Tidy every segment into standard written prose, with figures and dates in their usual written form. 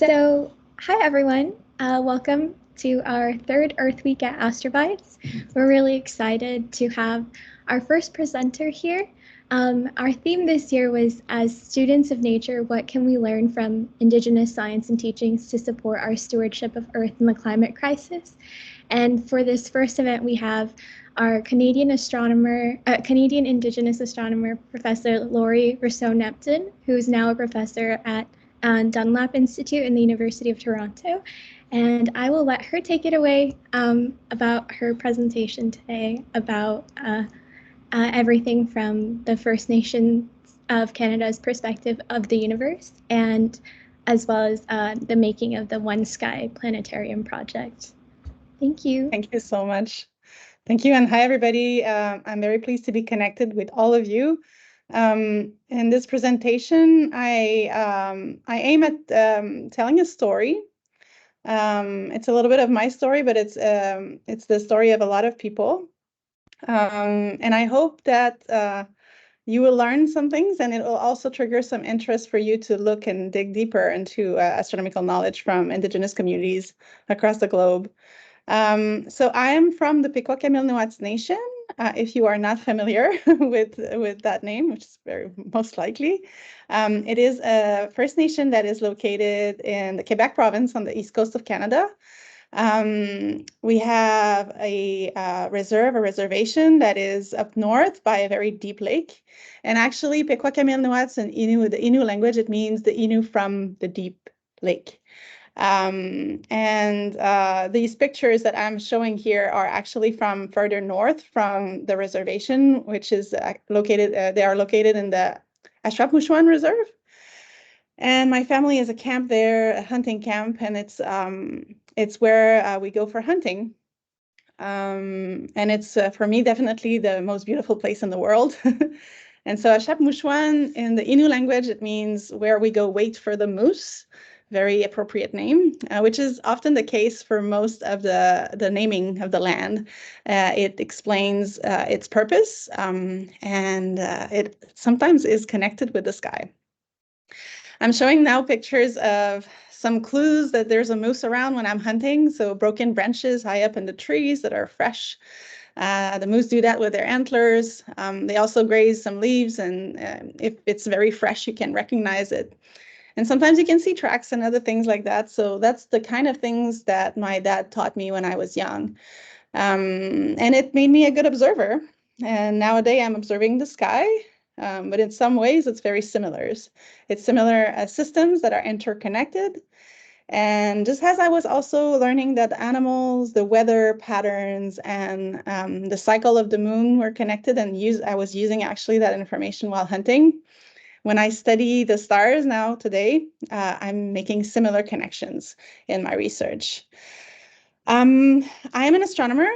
So, hi everyone. Welcome to our third Earth Week at Astrobites. We're really excited to have our first presenter here. Our theme this year was, as students of nature, what can we learn from Indigenous science and teachings to support our stewardship of Earth in the climate crisis? And for this first event, we have our Canadian Indigenous astronomer, Professor Laurie Rousseau-Nepton, who is now a professor at Dunlap Institute in the University of Toronto. And I will let her take it away about her presentation today about everything from the First Nations of Canada's perspective of the universe, and as well as the making of the One Sky Planetarium project. Thank you. Thank you so much. Thank you, and hi everybody. I'm very pleased to be connected with all of you. In this presentation, I aim at telling a story. It's a little bit of my story, but it's the story of a lot of people. And I hope that you will learn some things, and it will also trigger some interest for you to look and dig deeper into astronomical knowledge from Indigenous communities across the globe. So I am from the Pequot-Kamilnuats Nation. If you are not familiar with that name, which is very most likely, it is a First Nation that is located in the Quebec province on the east coast of Canada. We have a reservation that is up north by a very deep lake. And actually, Pequot-Kamilnuats in Innu, the Innu language, it means the Innu from the deep lake. These pictures that I'm showing here are actually from further north from the reservation, which is they are located in the Astrobites Reserve. And my family has a camp there, a hunting camp, and it's where we go for hunting. And it's, for me, definitely the most beautiful place in the world. And so Ashapushwan, in the Innu language, it means where we go wait for the moose. Very appropriate name, which is often the case for most of the naming of the land. It explains its purpose, and it sometimes is connected with the sky. I'm showing now pictures of some clues that there's a moose around when I'm hunting. So broken branches high up in the trees that are fresh. The moose do that with their antlers. They also graze some leaves, and if it's very fresh, you can recognize it. And sometimes you can see tracks and other things like that. So that's the kind of things that my dad taught me when I was young. And it made me a good observer. And nowadays I'm observing the sky, but in some ways it's very similar. It's similar systems that are interconnected. And just as I was also learning that the animals, the weather patterns, and the cycle of the moon were connected, and I was using actually that information while hunting. When I study the stars now today, I'm making similar connections in my research. I am an astronomer.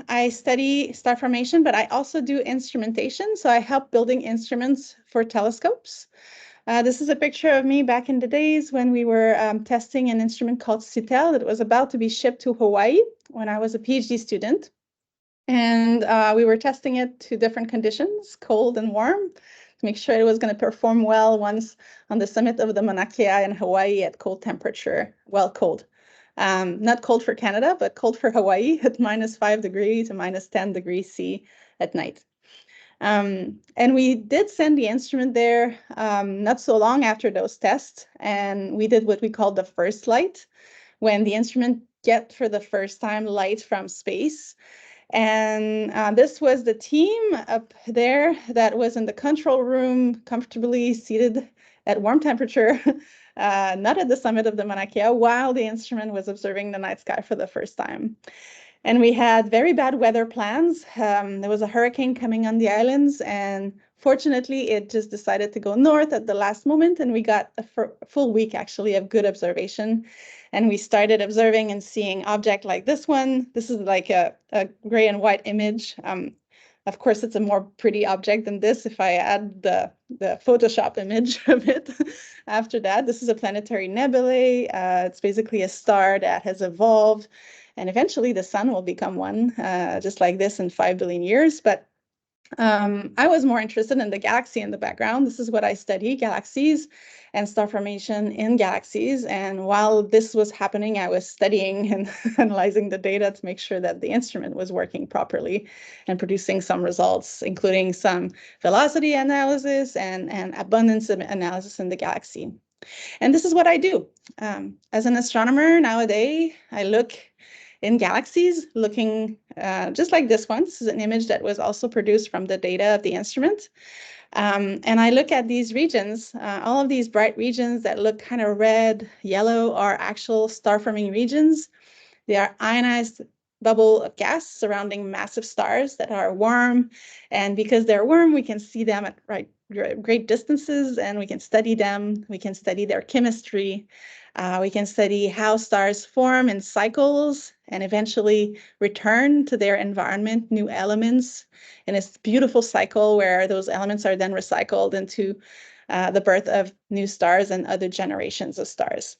I study star formation, but I also do instrumentation. So I help building instruments for telescopes. This is a picture of me back in the days when we were testing an instrument called CITEL that was about to be shipped to Hawaii when I was a PhD student. And we were testing it to different conditions, cold and warm, to make sure it was going to perform well once on the summit of the Mauna Kea in Hawaii at cold temperature, well, cold. Not cold for Canada, but cold for Hawaii at -5 degrees to -10 degrees C at night. And we did send the instrument there not so long after those tests, and we did what we call the first light, when the instrument get for the first time light from space. And this was the team up there that was in the control room, comfortably seated at warm temperature, not at the summit of the Mauna Kea, while the instrument was observing the night sky for the first time. And we had very bad weather plans. There was a hurricane coming on the islands, and fortunately, it just decided to go north at the last moment, and we got a full week, actually, of good observation. And we started observing and seeing objects like this one. This is like a gray and white image. Of course, it's a more pretty object than this if I add the Photoshop image of it after that. This is a planetary nebulae. It's basically a star that has evolved, and eventually the sun will become one, just like this in 5 billion years. But I was more interested in the galaxy in the background. This is what I study, galaxies and star formation in galaxies. And while this was happening, I was studying and analyzing the data to make sure that the instrument was working properly and producing some results, including some velocity analysis and abundance analysis in the galaxy. And this is what I do. As an astronomer nowadays, I look in galaxies, looking just like this one. This is an image that was also produced from the data of the instrument. And I look at these regions, all of these bright regions that look kind of red, yellow, are actual star-forming regions. They are ionized bubble of gas surrounding massive stars that are warm. And because they're warm, we can see them at great distances, and we can study them. We can study their chemistry. We can study how stars form in cycles and eventually return to their environment, new elements, in this beautiful cycle where those elements are then recycled into the birth of new stars and other generations of stars.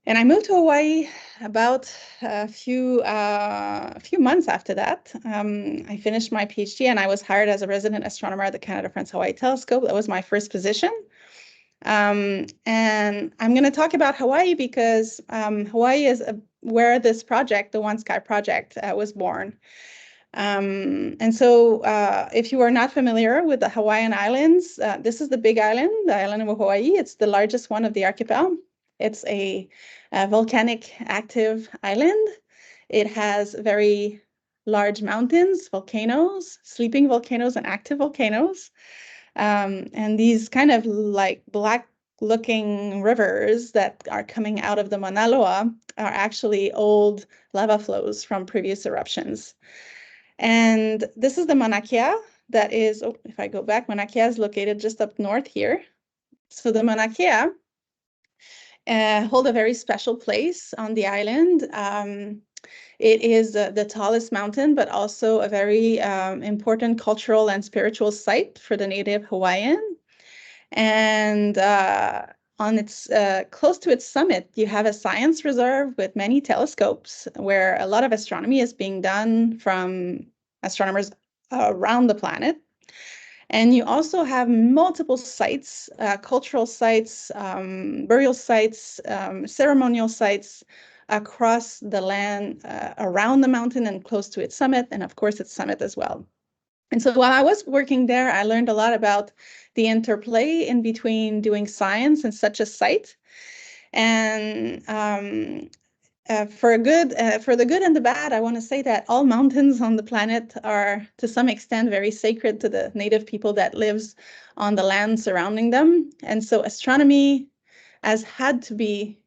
And I moved to Hawaii about a few months after that. I finished my PhD and I was hired as a resident astronomer at the Canada France Hawaii Telescope. That was my first position. And I'm going to talk about Hawaii because Hawaii is where this project, the One Sky project, was born. And so if you are not familiar with the Hawaiian Islands, this is the Big Island, the island of Hawaii. It's the largest one of the archipelago. It's a volcanic active island. It has very large mountains, volcanoes, sleeping volcanoes and active volcanoes. And these kind of like black looking rivers that are coming out of the Mauna Loa are actually old lava flows from previous eruptions. And this is the Mauna Kea that is, oh, if I go back, Mauna Kea is located just up north here. So the Mauna Kea hold a very special place on the island. It is the tallest mountain, but also a very important cultural and spiritual site for the native Hawaiian. And on its close to its summit, you have a science reserve with many telescopes where a lot of astronomy is being done from astronomers around the planet. And you also have multiple sites, cultural sites, burial sites, ceremonial sites across the land around the mountain and close to its summit, and of course its summit as well. And so while I was working there, I learned a lot about the interplay in between doing science and such a site. And for the good and the bad, I want to say that all mountains on the planet are to some extent very sacred to the native people that lives on the land surrounding them. And so astronomy has had to be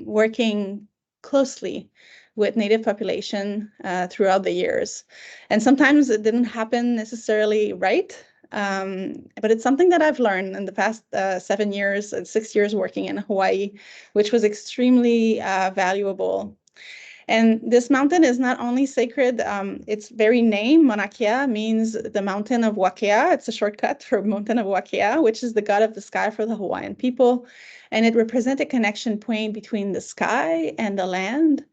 working closely with native population throughout the years. And sometimes it didn't happen necessarily right. But it's something that I've learned in the past 7 years and 6 years working in Hawaii, which was extremely valuable. And this mountain is not only sacred, its very name, Mauna Kea, means the mountain of Wakea. It's a shortcut for mountain of Wakea, which is the god of the sky for the Hawaiian people. And it represents a connection point between the sky and the land.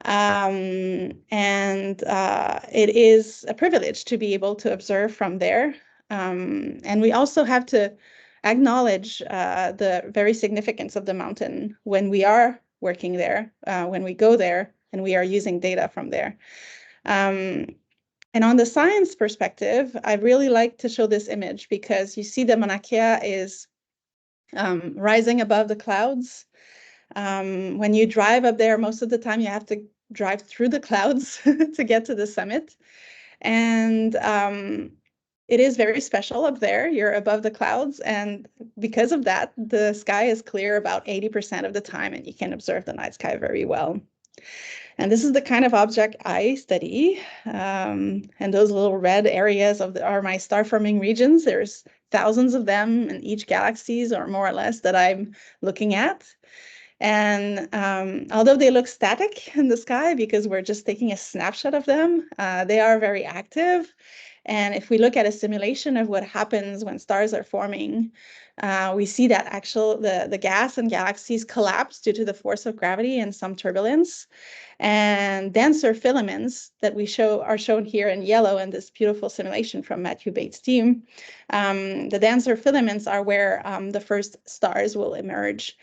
And it is a privilege to be able to observe from there. And we also have to acknowledge the very significance of the mountain when we are working there, when we go there, and we are using data from there. And on the science perspective, I really like to show this image because you see the Mauna Kea is rising above the clouds. When you drive up there, most of the time you have to drive through the clouds to get to the summit. And it is very special up there. You're above the clouds. And because of that, the sky is clear about 80% of the time, and you can observe the night sky very well. And this is the kind of object I study. And those little red areas are my star-forming regions. There's thousands of them in each galaxies, or more or less, that I'm looking at. And although they look static in the sky because we're just taking a snapshot of them, they are very active. And if we look at a simulation of what happens when stars are forming, We see that the gas and galaxies collapse due to the force of gravity and some turbulence. And denser filaments that are shown here in yellow in this beautiful simulation from Matthew Bates' team. The denser filaments are where the first stars will emerge.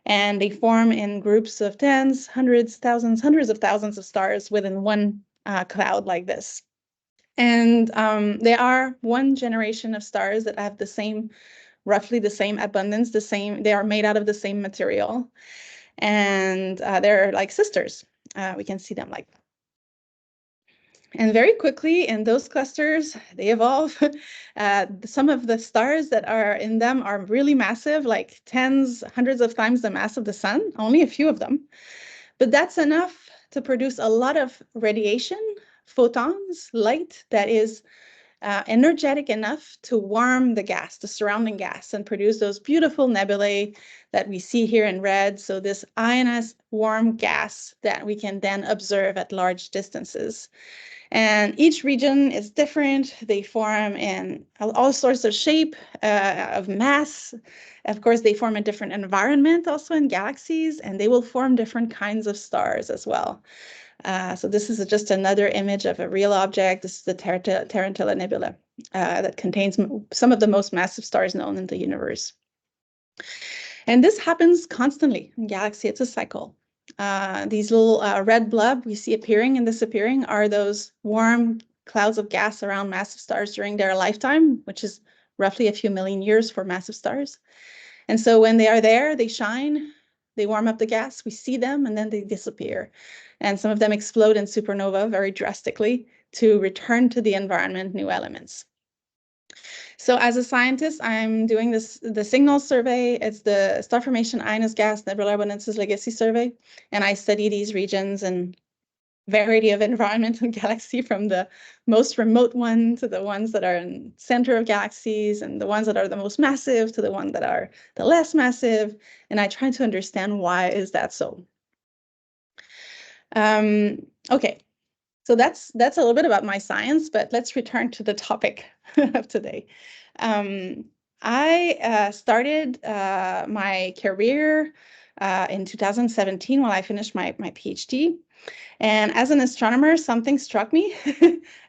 And they form in groups of tens, hundreds, thousands, hundreds of thousands of stars within one cloud like this. And there are one generation of stars that have roughly the same abundance, they are made out of the same material. And they're like sisters. We can see them like that. And very quickly in those clusters, they evolve. Some of the stars that are in them are really massive, like tens, hundreds of times the mass of the sun, only a few of them. But that's enough to produce a lot of radiation, photons, light that is energetic enough to warm the gas, the surrounding gas, and produce those beautiful nebulae that we see here in red. So this ionized warm gas that we can then observe at large distances. And each region is different. They form in all sorts of shape, of mass. Of course, they form a different environment also in galaxies, and they will form different kinds of stars as well. So this is just another image of a real object. This is the Tarantella Nebula that contains some of the most massive stars known in the universe. And this happens constantly in galaxy. It's a cycle. These little red blob we see appearing and disappearing are those warm clouds of gas around massive stars during their lifetime, which is roughly a few million years for massive stars. And so when they are there, they shine, they warm up the gas, we see them, and then they disappear. And some of them explode in supernova very drastically to return to the environment new elements. So as a scientist, I'm doing the signal survey. It's the Star Formation Ionized Gas Nebula Abundances Legacy Survey. And I study these regions and variety of environment and galaxy, from the most remote one to the ones that are in center of galaxies, and the ones that are the most massive to the ones that are the less massive. And I try to understand why is that so. Okay, so that's a little bit about my science, but let's return to the topic of today. I started my career in 2017 when I finished my PhD. And as an astronomer, something struck me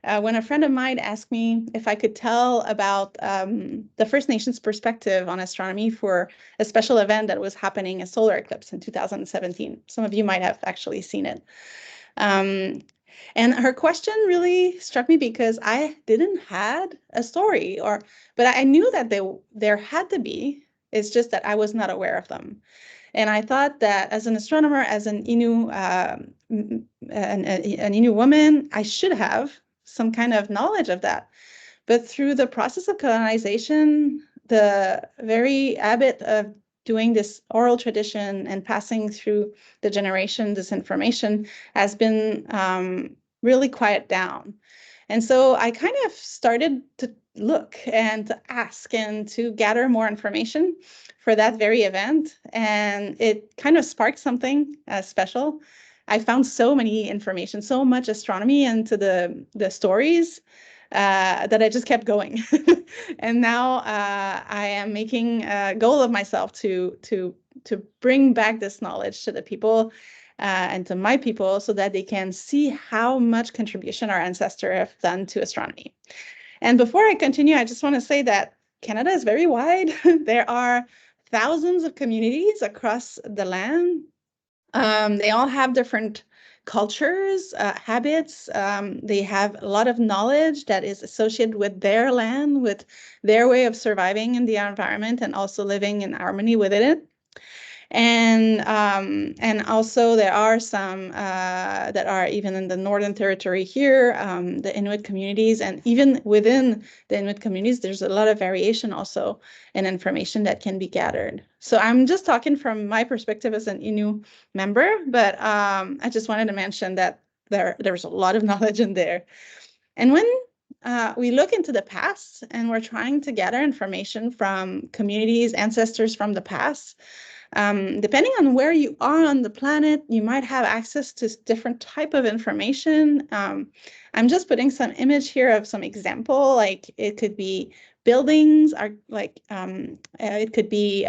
when a friend of mine asked me if I could tell about the First Nations perspective on astronomy for a special event that was happening, a solar eclipse in 2017. Some of you might have actually seen it. And her question really struck me because I didn't had a story, but I knew that there had to be. It's just that I was not aware of them. And I thought that as an astronomer, as an Innu woman, I should have some kind of knowledge of that. But through the process of colonization, the very habit of doing this oral tradition and passing through the generation, this information has been really quiet down. And so I kind of started to look and to ask and to gather more information for that very event. And it kind of sparked something special. I found so many information, so much astronomy into the stories that I just kept going. And now I am making a goal of myself to bring back this knowledge to the people and to my people so that they can see how much contribution our ancestors have done to astronomy. And before I continue, I just want to say that Canada is very wide. There are thousands of communities across the land. They all have different cultures, habits. They have a lot of knowledge that is associated with their land, with their way of surviving in the environment and also living in harmony within it. And also there are some that are even in the Northern Territory here, the Inuit communities, and even within the Inuit communities, there's a lot of variation also in information that can be gathered. So I'm just talking from my perspective as an Innu member, but I just wanted to mention that there's a lot of knowledge in there. And when we look into the past and we're trying to gather information from communities, ancestors from the past, depending on where you are on the planet, you might have access to different type of information. I'm just putting some image here of some example, like it could be buildings, it could be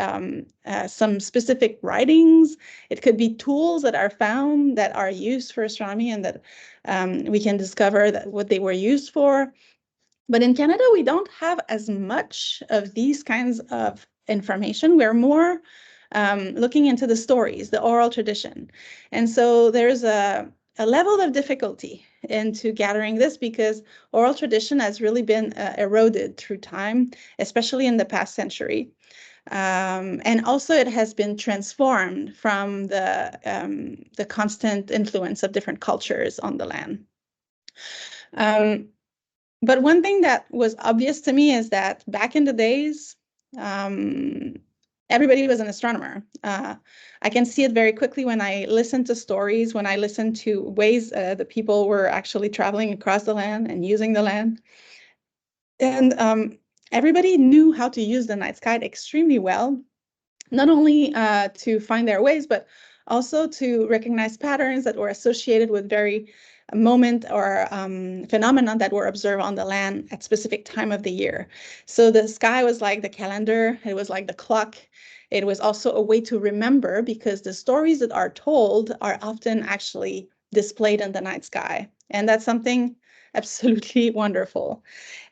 some specific writings. It could be tools that are found that are used for astronomy and that we can discover that what they were used for. But in Canada, we don't have as much of these kinds of information. We're more looking into the stories, the oral tradition. And so there's a level of difficulty into gathering this because oral tradition has really been eroded through time, especially in the past century. And also it has been transformed from the constant influence of different cultures on the land. But one thing that was obvious to me is that back in the days, everybody was an astronomer. I can see it very quickly when I listen to stories, when I listen to ways the people were actually traveling across the land and using the land. And everybody knew how to use the night sky extremely well, not only to find their ways, but also to recognize patterns that were associated with very moment or phenomenon that were observed on the land at specific time of the year. So the sky was like the calendar, it was like the clock. It was also a way to remember because the stories that are told are often actually displayed in the night sky. And that's something absolutely wonderful.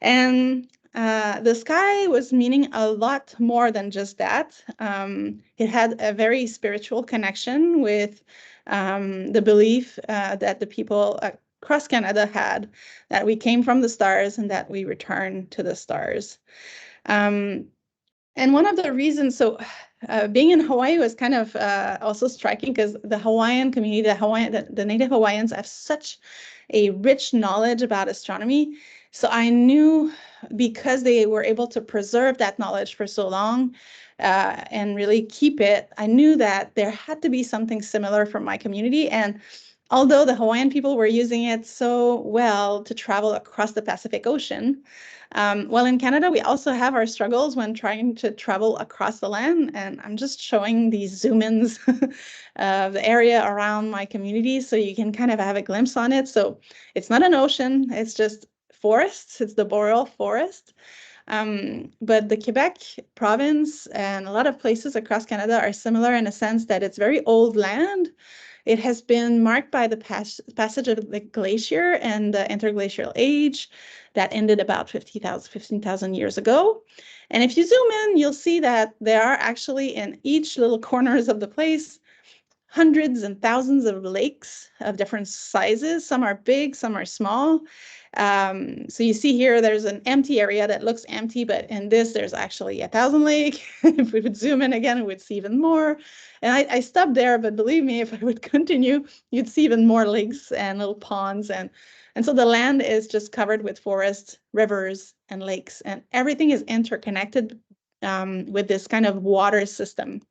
And the sky was meaning a lot more than just that. It had a very spiritual connection with the belief that the people across Canada had, that we came from the stars and that we return to the stars. And one of the reasons, so being in Hawaii was kind of also striking because the Hawaiian community, the Native Hawaiians have such a rich knowledge about astronomy. So I knew because they were able to preserve that knowledge for so long and really keep it, I knew that there had to be something similar for my community. And although the Hawaiian people were using it so well to travel across the Pacific Ocean, well, in Canada, we also have our struggles when trying to travel across the land. And I'm just showing these zoom-ins of the area around my community so you can kind of have a glimpse on it. So it's not an ocean, it's just forests. It's the boreal forest. But the Quebec province and a lot of places across Canada are similar in a sense that it's very old land. It has been marked by the passage of the glacier and the interglacial age that ended about 15,000 years ago. And if you zoom in, you'll see that there are actually in each little corners of the place hundreds and thousands of lakes of different sizes. Some are big, some are small. So you see here, there's an empty area that looks empty, but in this, there's actually 1,000 lakes. If we would zoom in again, we would see even more. And I stopped there, but believe me, if I would continue, you'd see even more lakes and little ponds. And so the land is just covered with forests, rivers, and lakes, and everything is interconnected with this kind of water system.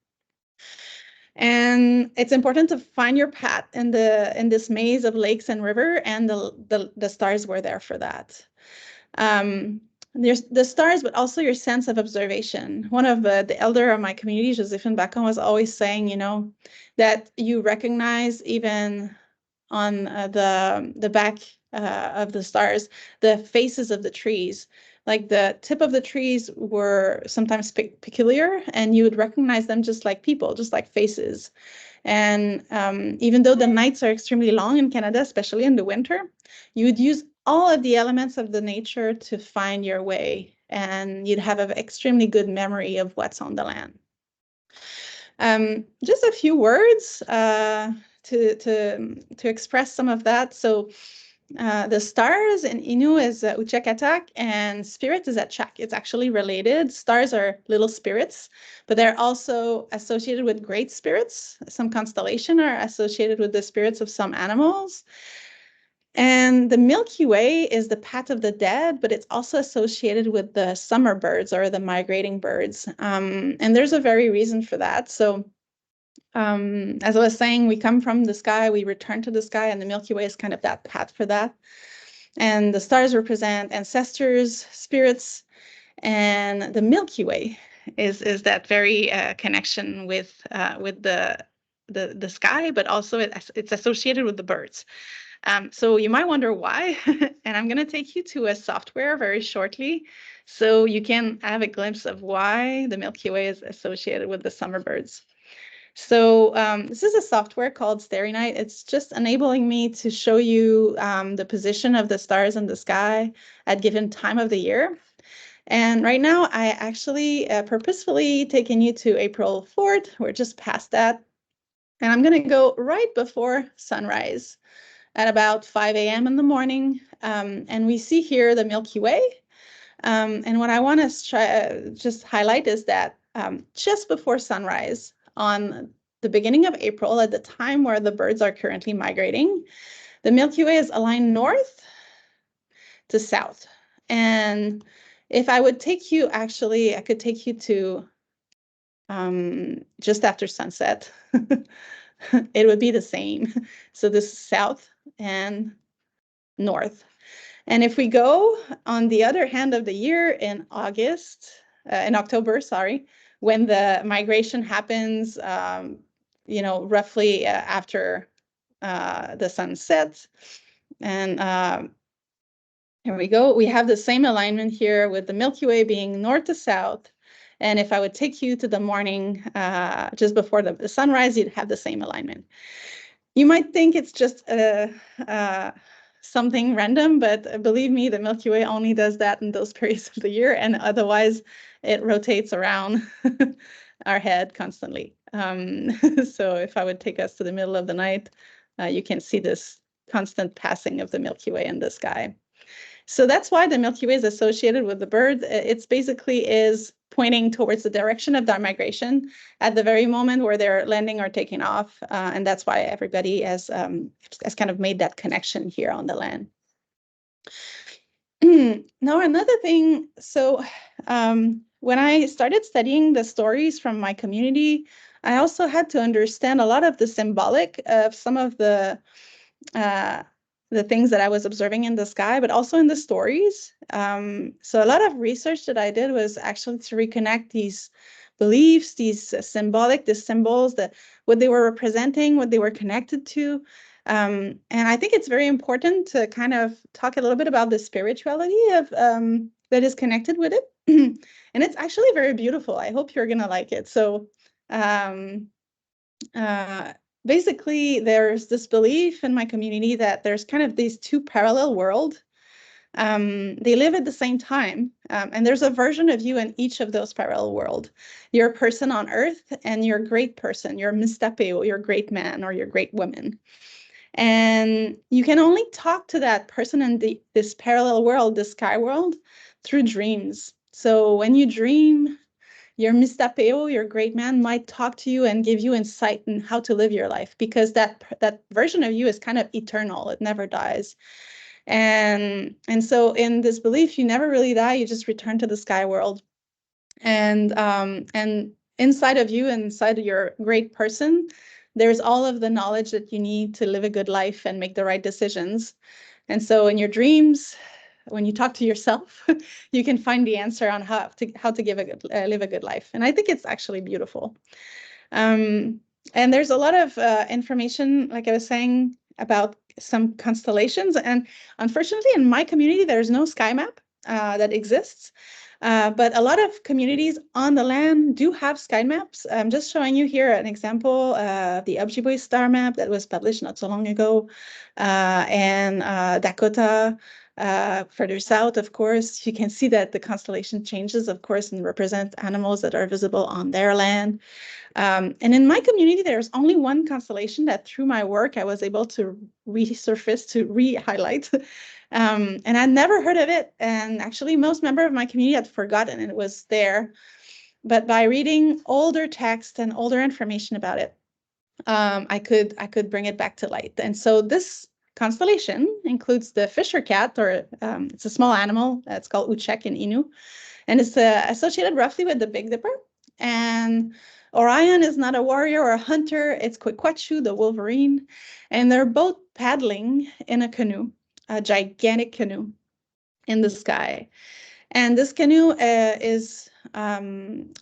And it's important to find your path in this maze of lakes and river, and the stars were there for that. There's the stars, but also your sense of observation. One of the elder of my community, Josephine Bacon, was always saying, that you recognize even on the back of the stars, the faces of the trees. Like the tip of the trees were sometimes peculiar, and you would recognize them just like people, just like faces. And even though the nights are extremely long in Canada, especially in the winter, you would use all of the elements of the nature to find your way, and you'd have an extremely good memory of what's on the land. Just a few words to express some of that. So the stars in Innu is Uchakatak, and spirit is Achak. It's actually related. Stars are little spirits, but they're also associated with great spirits. Some constellation are associated with the spirits of some animals. And the Milky Way is the path of the dead, but it's also associated with the summer birds or the migrating birds. And there's a very reason for that. So as I was saying, we come from the sky, we return to the sky, and the Milky Way is kind of that path for that. And the stars represent ancestors, spirits, and the Milky Way is that very connection with the sky, but also it's associated with the birds. So you might wonder why, and I'm going to take you to a software very shortly so you can have a glimpse of why the Milky Way is associated with the summer birds. So this is a software called Starry Night. It's just enabling me to show you the position of the stars in the sky at given time of the year. And right now, I actually purposefully taken you to April 4th. We're just past that. And I'm going to go right before sunrise at about 5 a.m. in the morning. And we see here the Milky Way. And what I want to just highlight is that just before sunrise on the beginning of April, at the time where the birds are currently migrating, the Milky Way is aligned north to south. And if I would take you, actually, I could take you to just after sunset. It would be the same. So this is south and north. And if we go on the other hand of the year in October, sorry, when the migration happens, roughly after the sun sets. And here we go. We have the same alignment here with the Milky Way being north to south. And if I would take you to the morning, just before the sunrise, you'd have the same alignment. You might think it's just something random, but believe me, the Milky Way only does that in those periods of the year, and otherwise it rotates around our head constantly. So if I would take us to the middle of the night, you can see this constant passing of the Milky Way in the sky. So that's why the Milky Way is associated with the birds. It's basically is pointing towards the direction of their migration at the very moment where they're landing or taking off. And that's why everybody has kind of made that connection here on the land. Now, another thing, so when I started studying the stories from my community, I also had to understand a lot of the symbolic of some of the things that I was observing in the sky, but also in the stories. So a lot of research that I did was actually to reconnect these beliefs, these the symbols, what they were representing, what they were connected to. And I think it's very important to kind of talk a little bit about the spirituality of that is connected with it. And it's actually very beautiful. I hope you're gonna like it. So basically, there's this belief in my community that there's kind of these two parallel worlds. They live at the same time, and there's a version of you in each of those parallel worlds. You're a person on Earth, and you're a great person. You're mistapeo, you're a great man, or you're a great woman. And you can only talk to that person in this parallel world, the sky world, through dreams. So when you dream, your mistapeo, your great man, might talk to you and give you insight in how to live your life, because that version of you is kind of eternal. It never dies. And so in this belief, you never really die. You just return to the sky world. And inside of you, inside of your great person, there's all of the knowledge that you need to live a good life and make the right decisions. And so in your dreams, when you talk to yourself, you can find the answer on how to live a good life. And I think it's actually beautiful. And there's a lot of information, like I was saying, about some constellations. And unfortunately, in my community, there's no sky map that exists. But a lot of communities on the land do have sky maps. I'm just showing you here an example of the Ojibwe star map that was published not so long ago. And Dakota, further south, of course, you can see that the constellation changes, of course, and represent animals that are visible on their land. And in my community, there's only one constellation that through my work, I was able to resurface, to re-highlight. And I'd never heard of it. And actually, most members of my community had forgotten it was there. But by reading older text and older information about it, I could bring it back to light. And so this constellation includes the fisher cat, or it's a small animal. It's called Uchek in Innu. And it's associated roughly with the Big Dipper. And Orion is not a warrior or a hunter. It's Kwekwachu, the wolverine. And they're both paddling in a canoe, a gigantic canoe in the sky. And this canoe is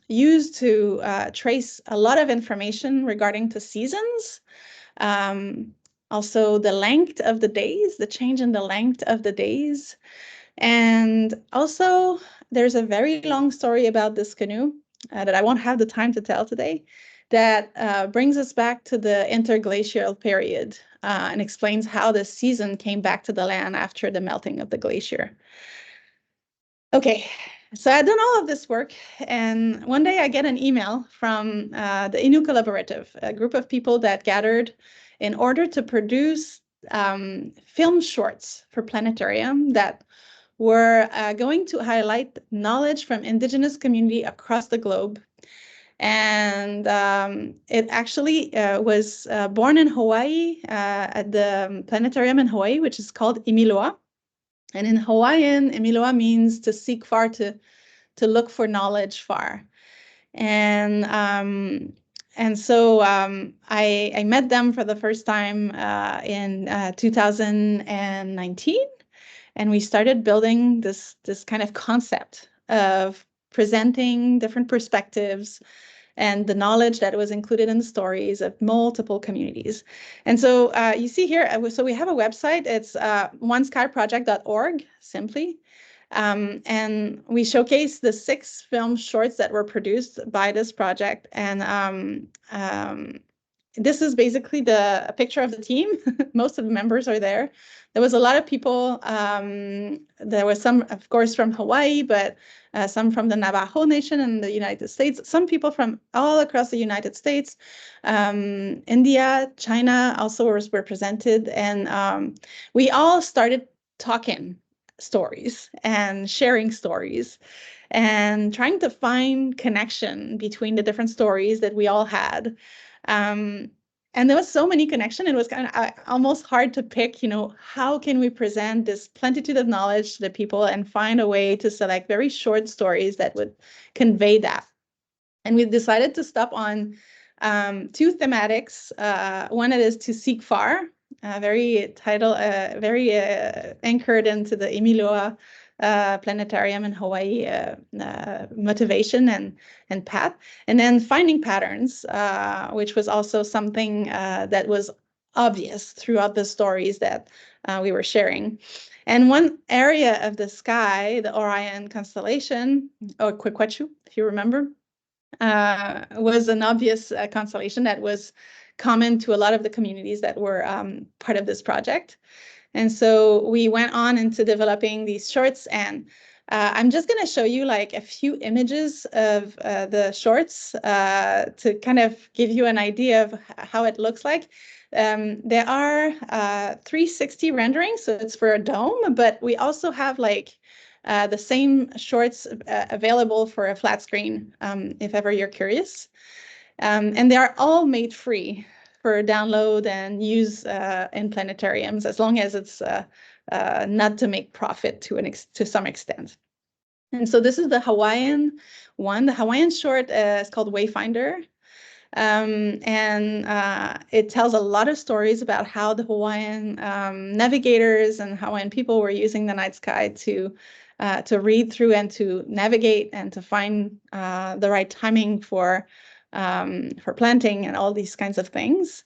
used to trace a lot of information regarding the seasons. also the length of the days, the change in the length of the days. And also, there's a very long story about this canoe that I won't have the time to tell today, that brings us back to the interglacial period and explains how the season came back to the land after the melting of the glacier. Okay, so I've done all of this work, and one day I get an email from the Innu Collaborative, a group of people that gathered in order to produce film shorts for planetarium that were going to highlight knowledge from Indigenous community across the globe. And it actually was born in Hawaii at the planetarium in Hawaii, which is called Imiloa. And in Hawaiian, Imiloa means to seek far, to look for knowledge far. And so I met them for the first time in 2019. And we started building this kind of concept of presenting different perspectives and the knowledge that was included in the stories of multiple communities. And so you see here, so we have a website. It's oneskyproject.org, simply. And we showcase the 6 film shorts that were produced by this project. And this is basically a picture of the team. Most of the members are there. There was a lot of people. There was some, of course, from Hawaii, but some from the Navajo Nation in the United States, some people from all across the United States, India, China also was represented. And we all started talking stories and sharing stories and trying to find connection between the different stories that we all had. And there was so many connection. It was kind of almost hard to pick, how can we present this plenitude of knowledge to the people and find a way to select very short stories that would convey that. And we decided to stop on 2 thematics. One that is to seek far, very anchored into the Imiloa planetarium in Hawaii motivation and path, and then finding patterns, which was also something that was obvious throughout the stories that we were sharing. And one area of the sky, the Orion constellation, or Kwekwechu, if you remember, was an obvious constellation that was common to a lot of the communities that were part of this project. And so we went on into developing these shorts, and I'm just going to show you like a few images of the shorts to kind of give you an idea of how it looks like. There are 360 renderings, so it's for a dome, but we also have like the same shorts available for a flat screen, if ever you're curious. And they are all made free for download and use in planetariums, as long as it's not to make profit to some extent. And so this is the Hawaiian one. The Hawaiian short is called Wayfinder. And it tells a lot of stories about how the Hawaiian navigators and Hawaiian people were using the night sky to read through and to navigate and to find the right timing for planting and all these kinds of things.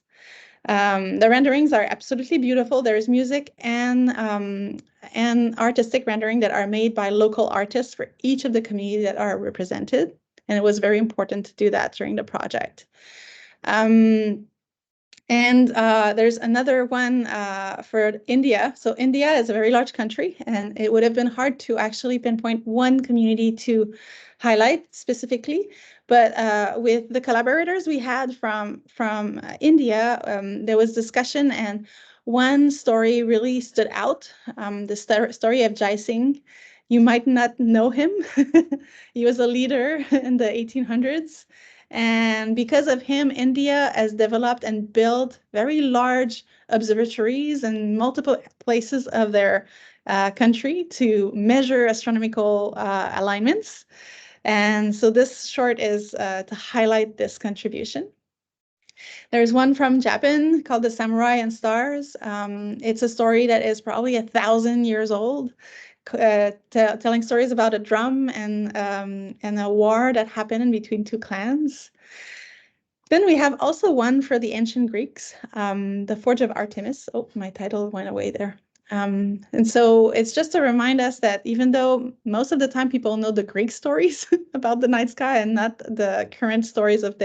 The renderings are absolutely beautiful. There's music and artistic rendering that are made by local artists for each of the communities that are represented. And it was very important to do that during the project. There's another one for India. So India is a very large country, and it would have been hard to actually pinpoint one community to highlight specifically. But with the collaborators we had from India, there was discussion, and one story really stood out, the story of Jai Singh. You might not know him. He was a leader in the 1800s. And because of him, India has developed and built very large observatories in multiple places of their country to measure astronomical alignments. And so this short is to highlight this contribution. There's one from Japan called The Samurai and Stars. It's a story that is probably 1,000 years old, telling stories about a drum and a war that happened in between 2 clans. Then we have also one for the ancient Greeks, the Forge of Artemis. Oh, my title went away there. And so it's just to remind us that even though most of the time people know the Greek stories about the night sky and not the current stories of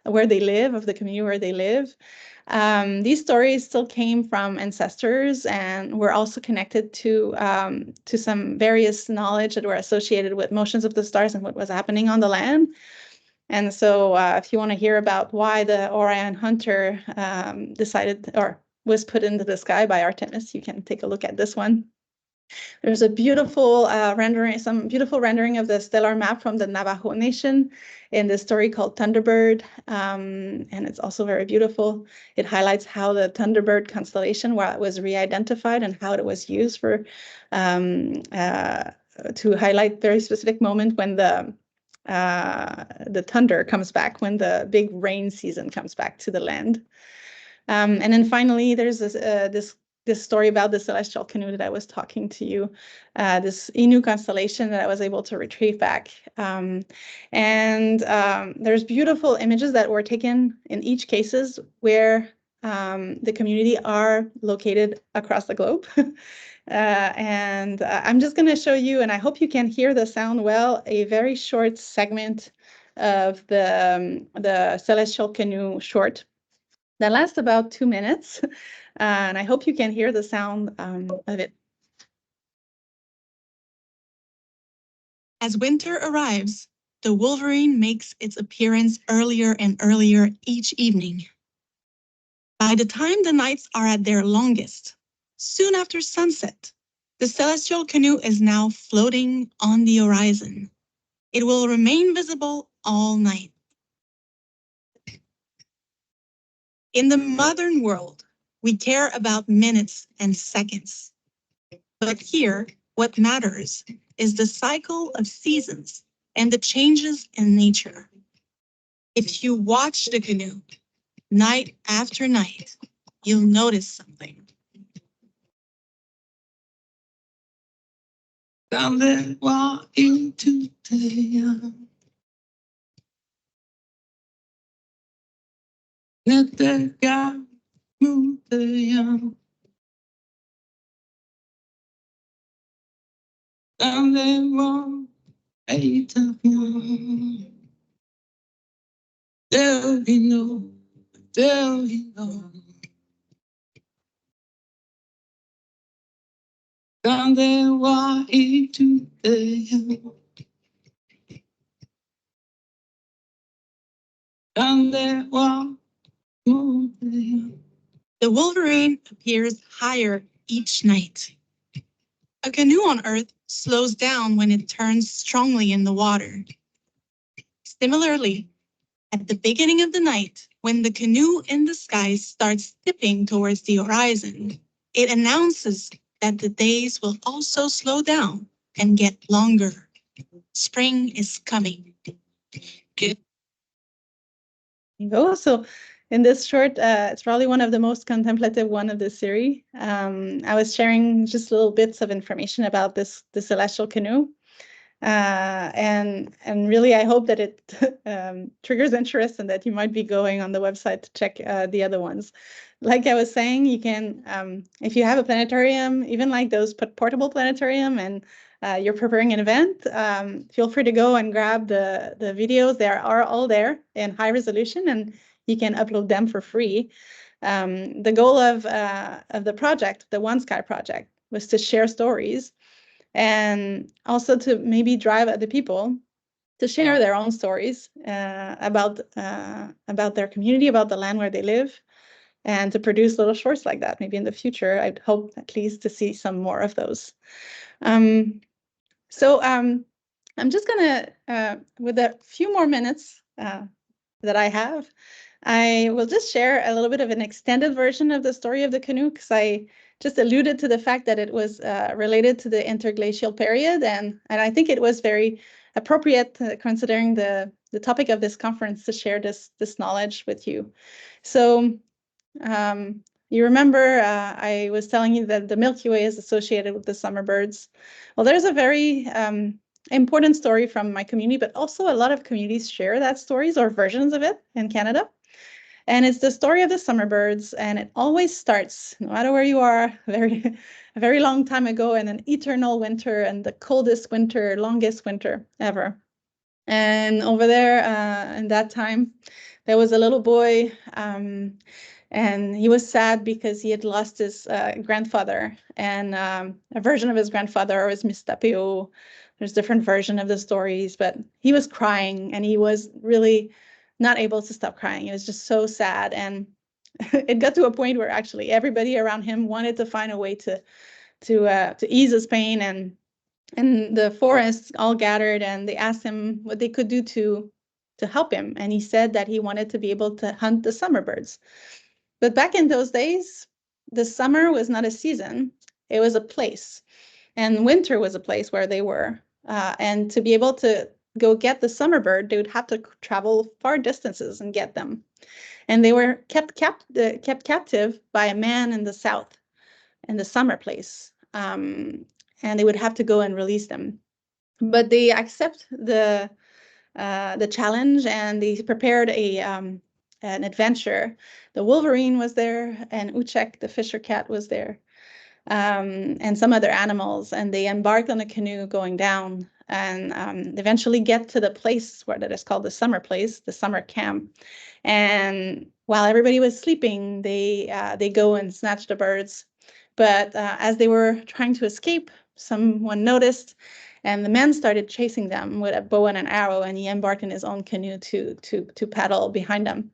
where they live, of the community where they live, these stories still came from ancestors and were also connected to some various knowledge that were associated with motions of the stars and what was happening on the land. And so if you want to hear about why the Orion Hunter decided or was put into the sky by Artemis, you can take a look at this one. There's a beautiful some beautiful rendering of the stellar map from the Navajo Nation in the story called Thunderbird. And it's also very beautiful. It highlights how the Thunderbird constellation was re-identified and how it was used for to highlight very specific moment when the thunder comes back, when the big rain season comes back to the land. And then finally, there's this story about the celestial canoe that I was talking to you, this Inu constellation that I was able to retrieve back. There's beautiful images that were taken in each cases where the community are located across the globe. I'm just going to show you, and I hope you can hear the sound well, a very short segment of the celestial canoe short that lasts about 2 minutes, and I hope you can hear the sound of it. As winter arrives, the wolverine makes its appearance earlier and earlier each evening. By the time the nights are at their longest, soon after sunset, the celestial canoe is now floating on the horizon. It will remain visible all night. In the modern world, we care about minutes and seconds. But here, what matters is the cycle of seasons and the changes in nature. If you watch the canoe night after night, you'll notice something. Down there, walk into the let the guy move the young. Down there, walk eight of young. There we know, there we know. Down there, walk into the young. Down there, walk move the young. The wolverine appears higher each night. A canoe on Earth slows down when it turns strongly in the water. Similarly, at the beginning of the night, when the canoe in the sky starts tipping towards the horizon, it announces that the days will also slow down and get longer. Spring is coming. There you go. So in this short, it's probably one of the most contemplative one of this series. I was sharing just little bits of information about the celestial canoe. And really, I hope that it triggers interest and that you might be going on the website to check the other ones. Like I was saying, you can, if you have a planetarium, even like those portable planetarium, and you're preparing an event, feel free to go and grab the videos. They are all there in high resolution, and you can upload them for free. The goal of the project, the One Sky project, was to share stories and also to maybe drive other people to share their own stories about their community, about the land where they live, and to produce little shorts like that. Maybe in the future, I'd hope at least to see some more of those. I'm just gonna, with a few more minutes that I have, I will just share a little bit of an extended version of the story of the canoe, because I just alluded to the fact that it was related to the interglacial period, and I think it was very appropriate, considering the topic of this conference, to share this knowledge with you. So you remember I was telling you that the Milky Way is associated with the summer birds. Well, there's a very important story from my community, but also a lot of communities share that stories or versions of it in Canada. And it's the story of the summer birds, and it always starts, no matter where you are, a very long time ago, in an eternal winter and the coldest winter, longest winter ever. And over there, in that time, there was a little boy, and he was sad because he had lost his grandfather, and a version of his grandfather was Mistapeo. There's different version of the stories, but he was crying, and he was really not able to stop crying. He was just so sad, and it got to a point where actually everybody around him wanted to find a way to ease his pain, and the forests all gathered, and they asked him what they could do to help him, and he said that he wanted to be able to hunt the summer birds. But back in those days, the summer was not a season, it was a place. And winter was a place where they were. And to be able to go get the summer bird, they would have to travel far distances and get them. And they were kept captive by a man in the south, in the summer place. And they would have to go and release them. But they accept the challenge, and they prepared an adventure. The wolverine was there, and Uchek, the fisher cat, was there, and some other animals. And they embarked on a canoe going down, and eventually get to the place that is called the summer place, the summer camp. And while everybody was sleeping, they go and snatch the birds. But as they were trying to escape, someone noticed, and the man started chasing them with a bow and an arrow, and he embarked in his own canoe to paddle behind them.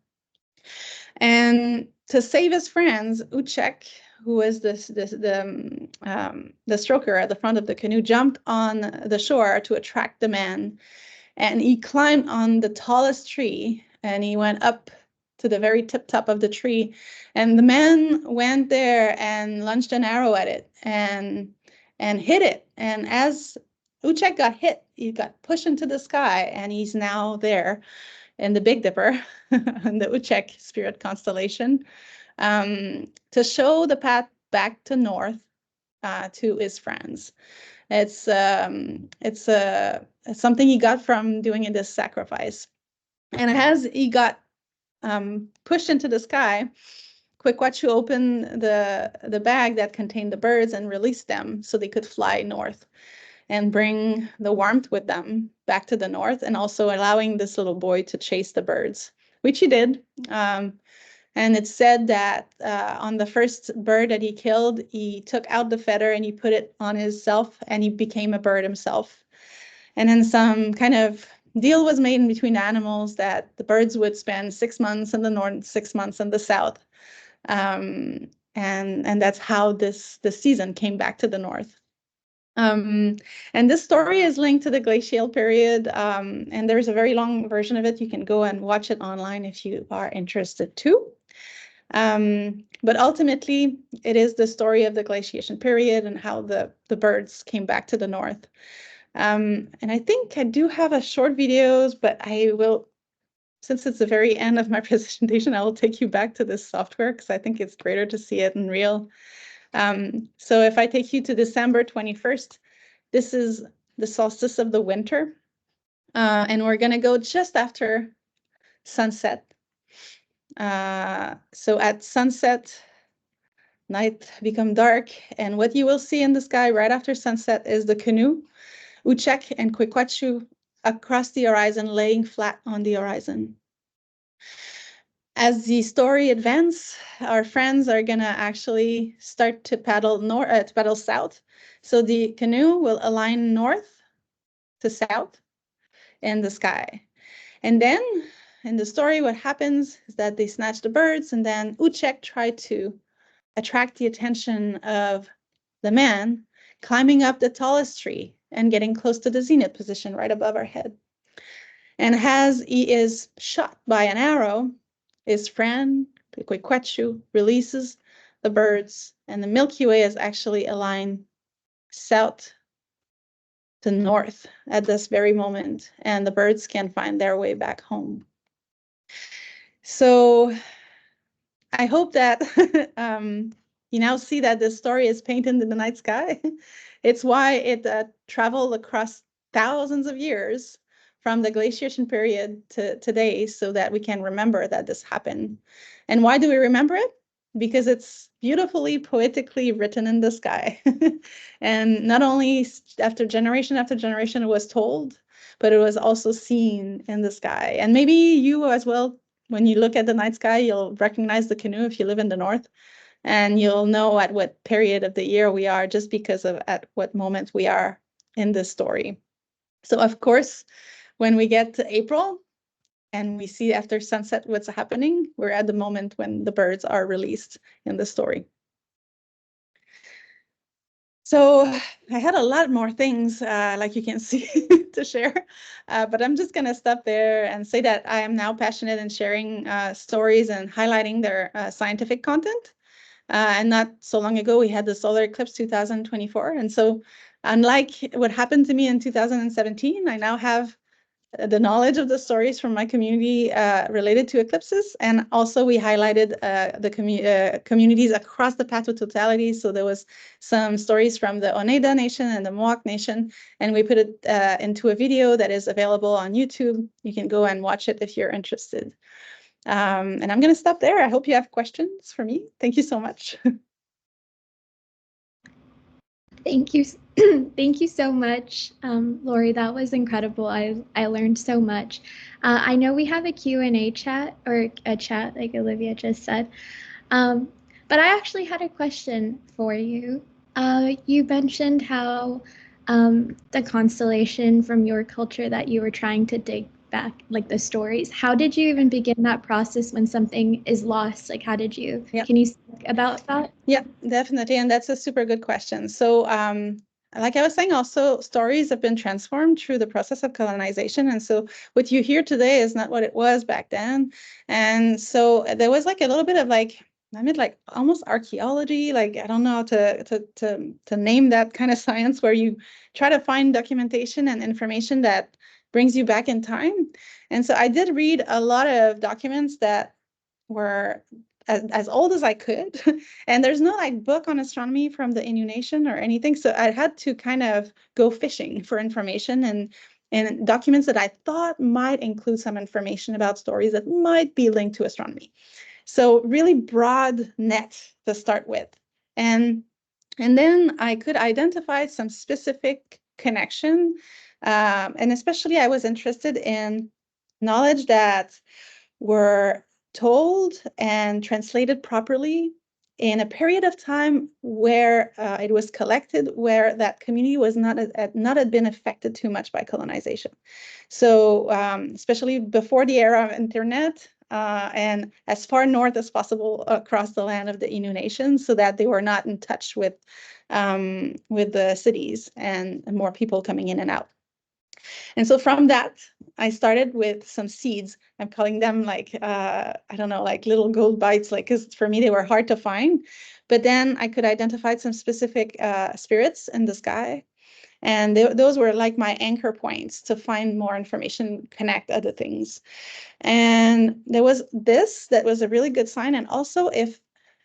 And to save his friends, Uchek, who was the stroker at the front of the canoe, jumped on the shore to attract the man, and he climbed on the tallest tree, and he went up to the very tip top of the tree, and the man went there and launched an arrow at it and hit it. And as Uchek got hit, he got pushed into the sky, and he's now there in the Big Dipper, in the Uchek spirit constellation, to show the path back to north to his friends. It's something he got from doing this sacrifice. And as he got pushed into the sky, Kwekwachu opened the bag that contained the birds and released them so they could fly north and bring the warmth with them back to the north, and also allowing this little boy to chase the birds, which he did. And it's said that on the first bird that he killed, he took out the feather and he put it on himself, and he became a bird himself. And then some kind of deal was made in between animals that the birds would spend 6 months in the north, 6 months in the south. And that's how this season came back to the north. And this story is linked to the glacial period, and there's a very long version of it. You can go and watch it online if you are interested too. But ultimately, it is the story of the glaciation period and how the birds came back to the north. And I think I do have a short videos, but I will, since it's the very end of my presentation, I will take you back to this software because I think it's greater to see it in real. So if I take you to December 21st, this is the solstice of the winter, and we're going to go just after sunset. So at sunset, night become dark, and what you will see in the sky right after sunset is the canoe, Uchek and Kwekwachu, across the horizon, laying flat on the horizon. As the story advances, our friends are gonna actually start to paddle south. So the canoe will align north to south in the sky. And then in the story, what happens is that they snatch the birds, and then Uchek tried to attract the attention of the man, climbing up the tallest tree and getting close to the zenith position right above our head. And as he is shot by an arrow, his friend, Kwekwachu, releases the birds, and the Milky Way is actually aligned south to north at this very moment, and the birds can find their way back home. So I hope that you now see that this story is painted in the night sky. It's why it traveled across thousands of years from the glaciation period to today so that we can remember that this happened. And why do we remember it? Because it's beautifully, poetically written in the sky. And not only after generation it was told, but it was also seen in the sky. And maybe you as well, when you look at the night sky, you'll recognize the canoe if you live in the north. And you'll know at what period of the year we are just because of at what moment we are in this story. So of course, when we get to April and we see after sunset what's happening, we're at the moment when the birds are released in the story. So I had a lot more things, like you can see, to share, but I'm just going to stop there and say that I am now passionate in sharing stories and highlighting their scientific content. And not so long ago, we had the solar eclipse 2024. And so unlike what happened to me in 2017, I now have the knowledge of the stories from my community related to eclipses. And also we highlighted the communities across the path to totality. So there was some stories from the Oneida Nation and the Mohawk Nation, and we put it into a video that is available on YouTube. You can go and watch it if you're interested. And I'm going to stop there. I hope you have questions for me. Thank you so much. Thank you. Thank you so much, Laurie. That was incredible. I learned so much. I know we have a Q&A chat, or a chat like Olivia just said. But I actually had a question for you. You mentioned how the constellation from your culture that you were trying to dig back, like the stories. How did you even begin that process when something is lost? Like, how did you, can you speak about that? Yeah, definitely. And that's a super good question. So like I was saying, also stories have been transformed through the process of colonization. And so what you hear today is not what it was back then. And so there was like a little bit of like, I mean, like almost archaeology, like I don't know how to name that kind of science where you try to find documentation and information that brings you back in time. And so I did read a lot of documents that were as old as I could. And there's no like book on astronomy from the Innu Nation or anything. So I had to kind of go fishing for information and documents that I thought might include some information about stories that might be linked to astronomy. So really broad net to start with. And then I could identify some specific connection. And especially I was interested in knowledge that were told and translated properly in a period of time where it was collected, where that community was not had been affected too much by colonization. So especially before the era of internet, and as far north as possible across the land of the Innu Nation, so that they were not in touch with the cities and more people coming in and out. And so from that, I started with some seeds. I'm calling them like, I don't know, like little gold bites, like, because for me, they were hard to find. But then I could identify some specific spirits in the sky. And those were like my anchor points to find more information, connect other things. And there was this that was a really good sign. And also if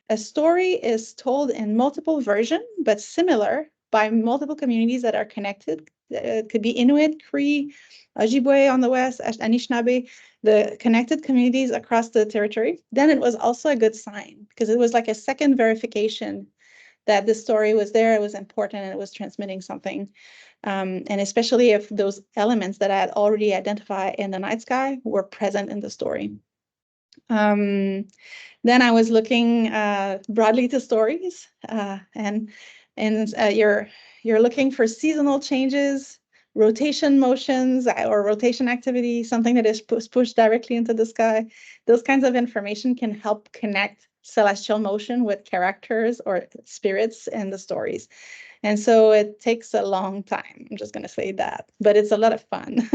a story is told in multiple versions, but similar by multiple communities that are connected, it could be Inuit, Cree, Ojibwe on the west, Anishinaabe, the connected communities across the territory, then it was also a good sign because it was like a second verification that the story was there, it was important, and it was transmitting something. And especially if those elements that I had already identified in the night sky were present in the story. Then I was looking broadly to stories, and you're looking for seasonal changes, rotation motions, or rotation activity, something that is pushed directly into the sky. Those kinds of information can help connect celestial motion with characters or spirits in the stories. And so it takes a long time. I'm just going to say that, but it's a lot of fun.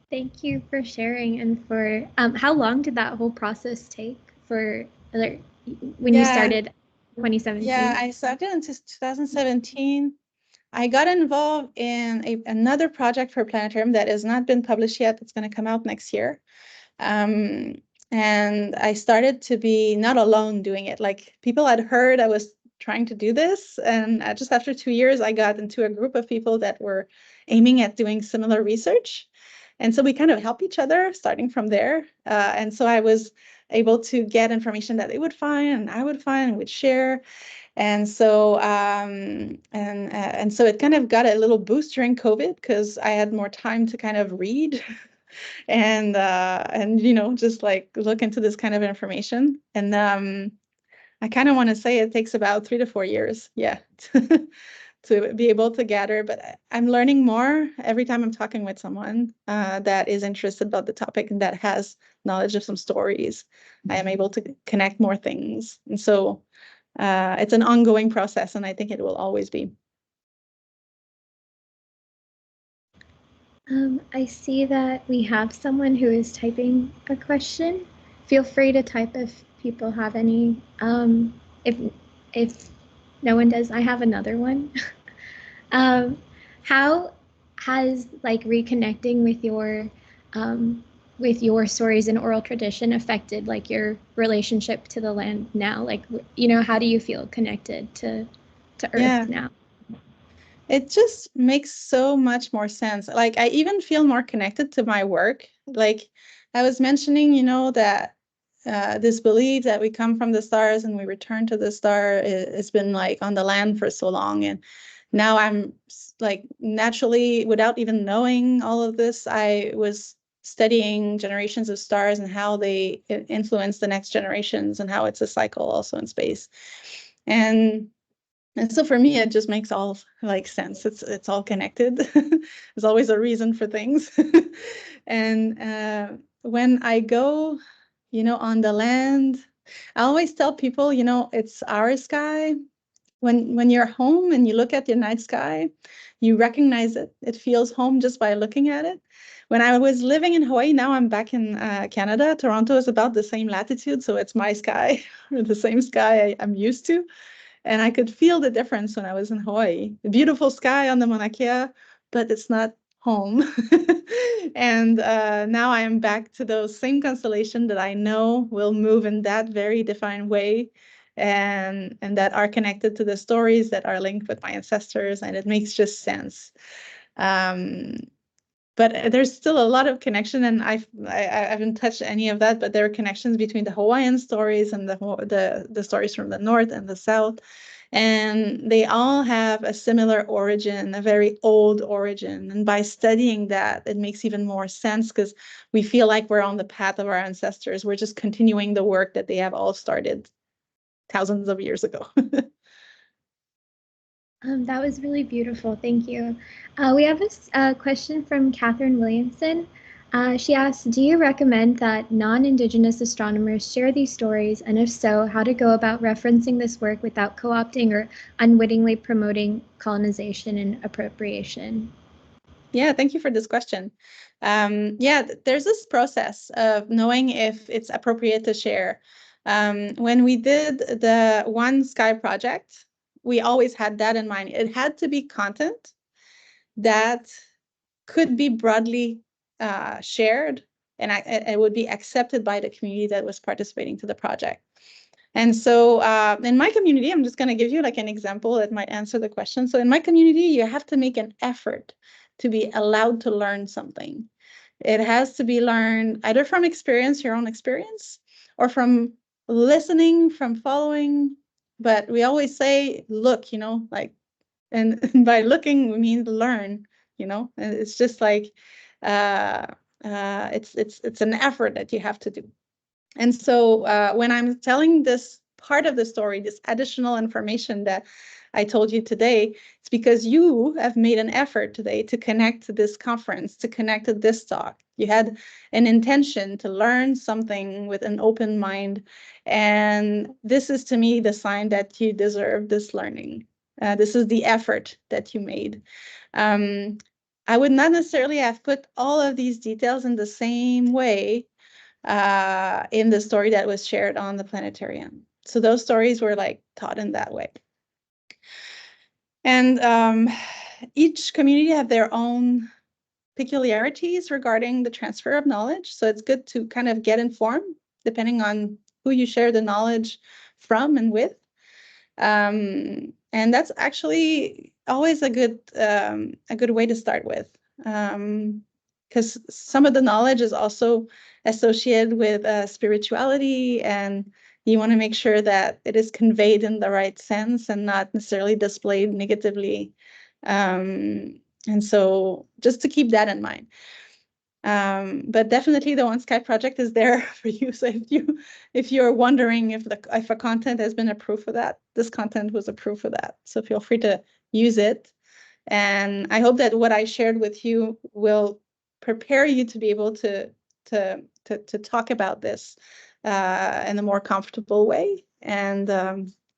Thank you for sharing. And for how long did that whole process take for when you started 2017? Yeah, I started in 2017. I got involved in another project for Planetarium that has not been published yet. It's going to come out next year. And I started to be not alone doing it. Like people had heard I was trying to do this. And just after 2 years, I got into a group of people that were aiming at doing similar research. And so we kind of help each other starting from there. And so I was able to get information that they would find and I would find and would share. And so so it kind of got a little boost during COVID because I had more time to kind of read and just like look into this kind of information. And I kind of want to say it takes about 3 to 4 years, yeah, to be able to gather. But I'm learning more every time I'm talking with someone that is interested about the topic and that has knowledge of some stories. I am able to connect more things. And so it's an ongoing process, and I think it will always be. I see that we have someone who is typing a question. Feel free to type if people have any. If no one does, I have another one. How has like reconnecting with your stories and oral tradition affected like your relationship to the land now? Like, how do you feel connected to Earth now? It just makes so much more sense. Like, I even feel more connected to my work. Like I was mentioning, that this belief that we come from the stars and we return to the star has been like on the land for so long. And now I'm like naturally, without even knowing all of this, I was studying generations of stars and how they influence the next generations and how it's a cycle also in space. And so for me, it just makes all like sense. It's all connected. There's always a reason for things. And when I go, on the land, I always tell people, it's our sky. When you're home and you look at your night sky, you recognize it. It feels home just by looking at it. When I was living in Hawaii, now I'm back in Canada. Toronto is about the same latitude, so it's my sky, or the same sky I'm used to. And I could feel the difference when I was in Hawaii. The beautiful sky on the Mauna Kea, but it's not home. And now I am back to those same constellation that I know will move in that very defined way, and that are connected to the stories that are linked with my ancestors, and it makes just sense. But there's still a lot of connection, and I haven't touched any of that, but there are connections between the Hawaiian stories and the stories from the north and the south, and they all have a similar origin, a very old origin. And by studying that, it makes even more sense because we feel like we're on the path of our ancestors. We're just continuing the work that they have all started thousands of years ago. That was really beautiful. Thank you. We have a question from Catherine Williamson. She asks, do you recommend that non-Indigenous astronomers share these stories? And if so, how to go about referencing this work without co-opting or unwittingly promoting colonization and appropriation? Yeah, thank you for this question. There's this process of knowing if it's appropriate to share. When we did the One Sky project, we always had that in mind. It had to be content that could be broadly shared, and it would be accepted by the community that was participating to the project. And so in my community, I'm just going to give you like an example that might answer the question. So in my community, you have to make an effort to be allowed to learn something. It has to be learned either from experience, your own experience, or from listening, from following. But we always say, look, and by looking, we mean learn, and it's just like, it's an effort that you have to do. And so when I'm telling this part of the story, this additional information that I told you today, it's because you have made an effort today to connect to this conference, to connect to this talk. You had an intention to learn something with an open mind. And this is, to me, the sign that you deserve this learning. This is the effort that you made. I would not necessarily have put all of these details in the same way in the story that was shared on the planetarium. So those stories were like taught in that way. And each community have their own peculiarities regarding the transfer of knowledge. So it's good to kind of get informed depending on who you share the knowledge from and with. And that's actually always a good way to start with, because some of the knowledge is also associated with spirituality, and you want to make sure that it is conveyed in the right sense and not necessarily displayed negatively. And so just to keep that in mind. But definitely the One Sky project is there for you. So if you're wondering if a content has been approved for that, this content was approved for that. So feel free to use it. And I hope that what I shared with you will prepare you to be able to talk about this in a more comfortable way. And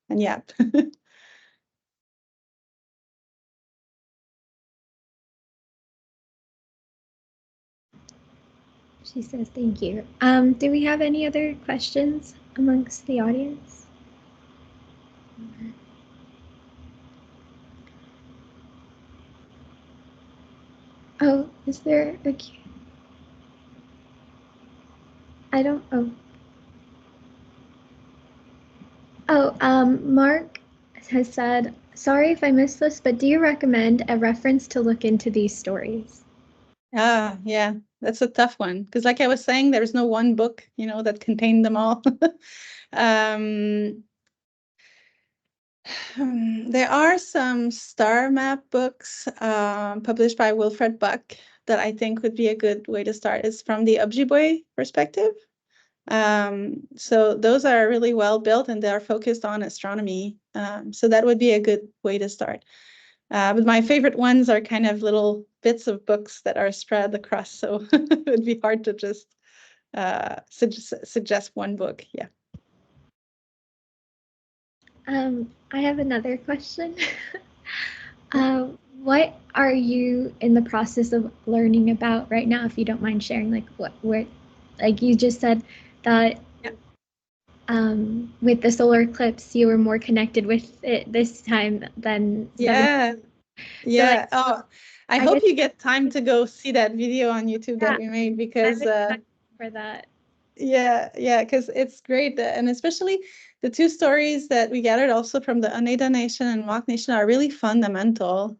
yeah. She says thank you. Do we have any other questions amongst the audience? Oh, is there a Q? I don't, oh. Mark has said, sorry if I missed this, but do you recommend a reference to look into these stories? Yeah, that's a tough one. Because like I was saying, there's no one book, that contained them all. There are some star map books published by Wilfred Buck that I think would be a good way to start. It's from the Ojibwe perspective. So those are really well built and they're focused on astronomy. So that would be a good way to start. But my favorite ones are kind of little bits of books that are spread across. So it would be hard to just suggest one book. Yeah. I have another question. What are you in the process of learning about right now, if you don't mind sharing? Like like you just said that with the solar eclipse, you were more connected with it this time than Yeah. Yeah. So, Oh, I hope you get time to go see that video on YouTube that we made, because for that. Yeah, because it's great. And especially the two stories that we gathered also from the Oneida Nation and Mohawk Nation are really fundamental.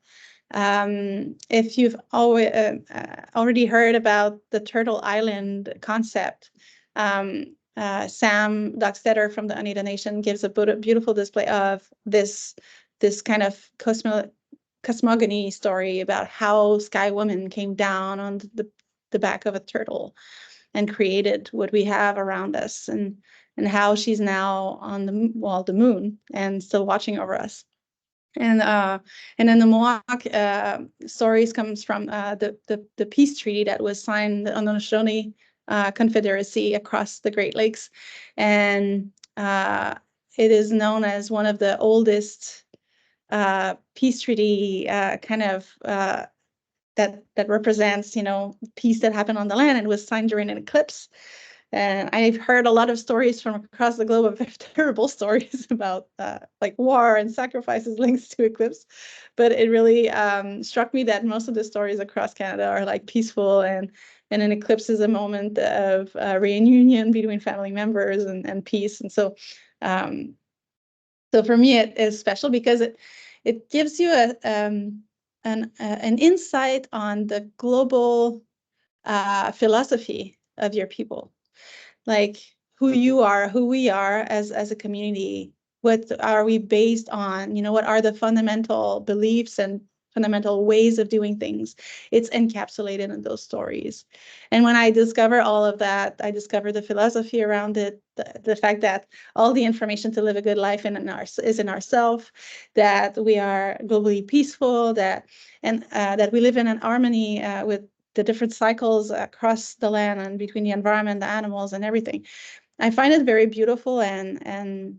If you've already heard about the Turtle Island concept, Sam Dockstetter from the Oneida Nation gives a beautiful display of this kind of cosmogony story about how Sky Woman came down on the back of a turtle and created what we have around us, and how she's now on the moon and still watching over us. And then the Mohawk stories comes from the peace treaty that was signed on the Haudenosaunee Confederacy across the Great Lakes, and it is known as one of the oldest peace treaty kind of that represents, peace that happened on the land, and was signed during an eclipse. And I've heard a lot of stories from across the globe of terrible stories about like war and sacrifices linked to eclipse. But it really struck me that most of the stories across Canada are like peaceful, and an eclipse is a moment of reunion between family members and peace. And so for me, it is special because it gives you an insight on the global philosophy of your people, like who you are, who we are as a community. What are we based on? What are the fundamental beliefs and fundamental ways of doing things? It's encapsulated in those stories. And when I discover all of that, I discover the philosophy around it, the fact that all the information to live a good life is in ourselves, that we are globally peaceful, that we live in an harmony with the different cycles across the land and between the environment, the animals, and everything. I find it very beautiful, and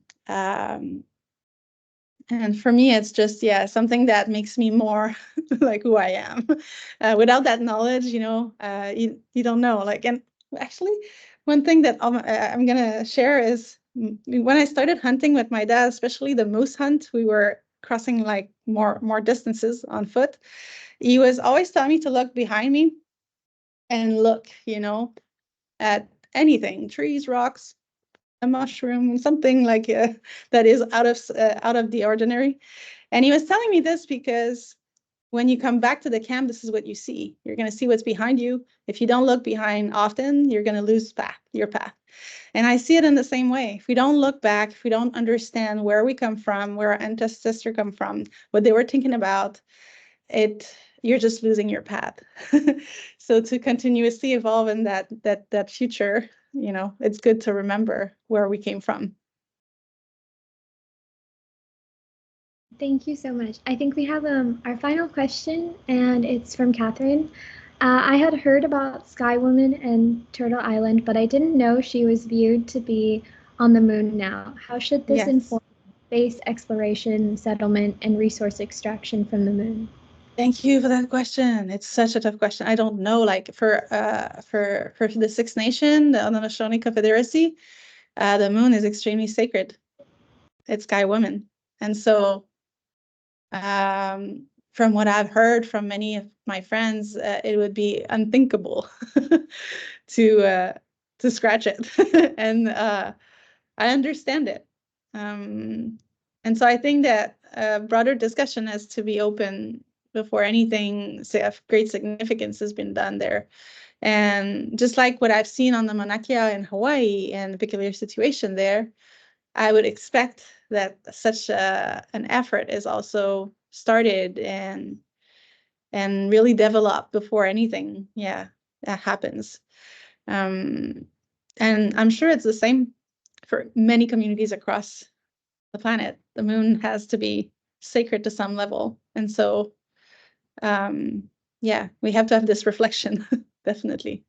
for me, it's just something that makes me more like who I am. Without that knowledge, you don't know. Like, and actually, one thing that I'm gonna share is when I started hunting with my dad, especially the moose hunt, we were crossing like more distances on foot. He was always telling me to look behind me and look, at anything, trees, rocks, a mushroom, something like that is out of the ordinary. And he was telling me this because when you come back to the camp, this is what you see. You're going to see what's behind you. If you don't look behind often, you're going to lose your path. And I see it in the same way. If we don't look back, if we don't understand where we come from, where our ancestors come from, what they were thinking about, you're just losing your path. So to continuously evolve in that future, it's good to remember where we came from. Thank you so much. I think we have our final question, and it's from Catherine. I had heard about Sky Woman and Turtle Island, but I didn't know she was viewed to be on the moon now. How should this inform space exploration, settlement, and resource extraction from the moon? Thank you for that question. It's such a tough question. I don't know, like for the Six Nation, the Anishinaabe Confederacy, the moon is extremely sacred. It's Sky Woman. And so from what I've heard from many of my friends, it would be unthinkable to scratch it. And I understand it. And so I think that a broader discussion has to be open before anything of great significance has been done there. And just like what I've seen on the Mauna Kea in Hawaii and the peculiar situation there, I would expect that such an effort is also started and really developed before anything, that happens. And I'm sure it's the same for many communities across the planet. The moon has to be sacred to some level. And so, we have to have this reflection, definitely.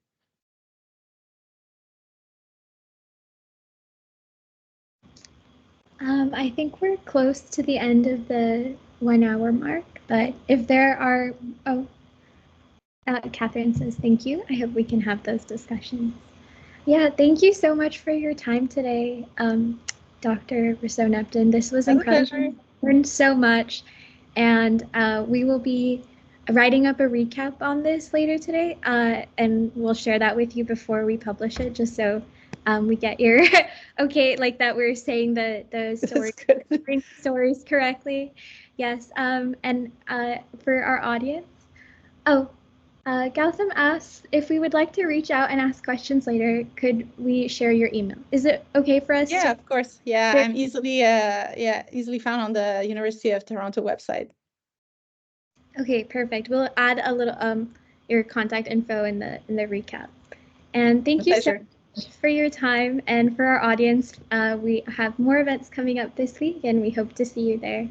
I think we're close to the end of the 1 hour mark, but if there are, Catherine says thank you. I hope we can have those discussions. Yeah, thank you so much for your time today, Dr. Rousseau-Nepton. This was incredible. I learned so much, and we will be writing up a recap on this later today, and we'll share that with you before we publish it, just so we get your okay, like that we're saying the stories correctly. Yes, and for our audience. Gautam asks if we would like to reach out and ask questions later. Could we share your email? Is it okay for us? Yeah, of course. Yeah, I'm easily found on the University of Toronto website. Okay, perfect. We'll add a little your contact info in the recap. And thank you so much for your time, and for our audience. We have more events coming up this week, and we hope to see you there.